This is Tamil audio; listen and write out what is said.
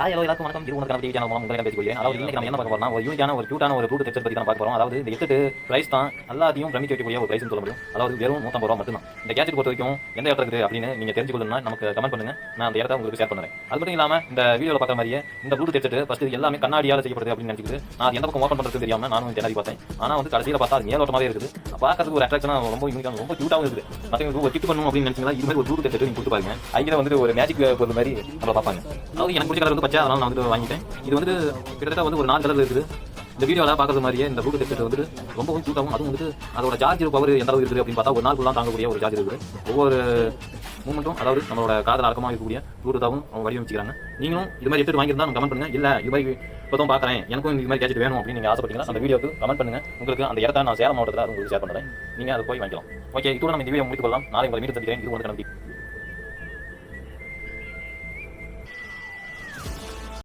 ஹாய் ஹலோ எல்லாருக்கும் வணக்கம். இது உனக்கு டிவி சேனல் மூலம் உங்களை பேசிக்கொள்கிறேன். அதாவது இன்னைக்கு நம்ம என்ன பார்க்க போறோம்னா ஒரு யூனிக்கான ஒரு கியூட்டான ஒரு ப்ளூடூத் ஹெட்செட் பத்தி தான் பார்க்க போறோம். அதாவது இந்த ஹெட்செட் பிரைஸ் தான் எல்லாத்தையும் பிரமிக்க வைக்கக்கூடிய ஒரு பிரைஸ் சொல்ல முடியும். அதாவது வெறும் 150 ரூபா மட்டும் தான். இந்த கேட்ஜெட் பொறுத்த வரைக்கும் எந்த இடத்துல இருக்குது அப்படின்னு நீங்க தெரிஞ்சுக்கணும்னா நமக்கு கமெண்ட் பண்ணுங்க. நான் அந்த இடத்த உங்களுக்கு ஷேர் பண்ணுறேன். அது மட்டும் இல்லாம இந்த வீடியோவில் பார்க்குற மாதிரியே இந்த ப்ளூடூத் ஹெட்செட் ஃபர்ஸ்ட் எல்லாமே கண்ணாடியால் செய்யப்படுது அப்படின்னு நினைச்சிட்டு நான் எந்த பக்கம் ஓப்பன் பண்ணுறது தெரியாம நானும் தேடி பார்த்தேன். ஆனால் வந்து கடைசியில் பார்த்தா அது மேலோட்டமாவே இருக்குது. பார்க்கறதுக்கு ஒரு அட்ராக்ஷனாக ரொம்ப யூனிக்கான ரொம்ப கியூட்டாகவும் இருக்குது. மற்றவங்க ஒரு கிஃப்ட் பண்ணணும் அப்படின்னு நினைச்சீங்கன்னா இது மாதிரி ஒரு ப்ளூடூத் ஹெட்செட் நீங்க கொடுத்து பாருங்க. அங்கே வந்து ஒரு மேஜிக் பொருள் மாதிரி நம்ம பார்ப்பாங்க. அதாவது எனக்கு பிடிச்ச கலர் வந்து பச்சை, அதனால நான் வந்து வாங்கிட்டேன். இது வந்து கிட்டத்தட்ட வந்து ஒரு 4 கலர் இருக்குது. இந்த வீடியோவில் பார்க்குறது மாதிரியே இந்த ப்ளூடூத் ஹெட்செட் வந்து ரொம்பவும் சூட்டாகவும் அதுவும் வந்து அதோட சார்ஜர் பவர் எந்த அளவு இருக்குது அப்படின்னு பார்த்தா ஒரு நாள் தாங்கக்கூடிய ஒரு சார்ஜர் இருக்குது. ஒவ்வொரு மூமெண்ட்டும் அதாவது நம்மளோட காதல் அடக்கமாக இருக்கக்கூடிய ப்ளூடூத்தாகவும் அவங்க வடிவமைச்சிக்கிறாங்க. நீங்களும் இது மாதிரி ஹெட்செட் வாங்கியிருந்தா கமெண்ட் பண்ணுங்க. இல்லை இது மாதிரி இப்போ தான் பார்க்குறேன், எனக்கும் இது மாதிரி கேட்ஜெட் வேணும் அப்படின்னு நீங்கள் ஆசைப்பட்டீங்கன்னா அந்த வீடியோக்கு கமெண்ட் பண்ணுங்க. உங்களுக்கு அந்த இடத்த நான் சேலம் மாவட்டத்தில் உங்களுக்கு ஷேர் பண்ணுறேன். நீங்கள் அதை போய் வாங்கிக்கலாம். ஓகே, இதோட நம்ம இந்த வீடியோ முடித்துக் கொள்ளலாம். நாளை உங்களை மீண்டும் சந்திக்கிறேன். இது உங்களுக்கு நன்றி.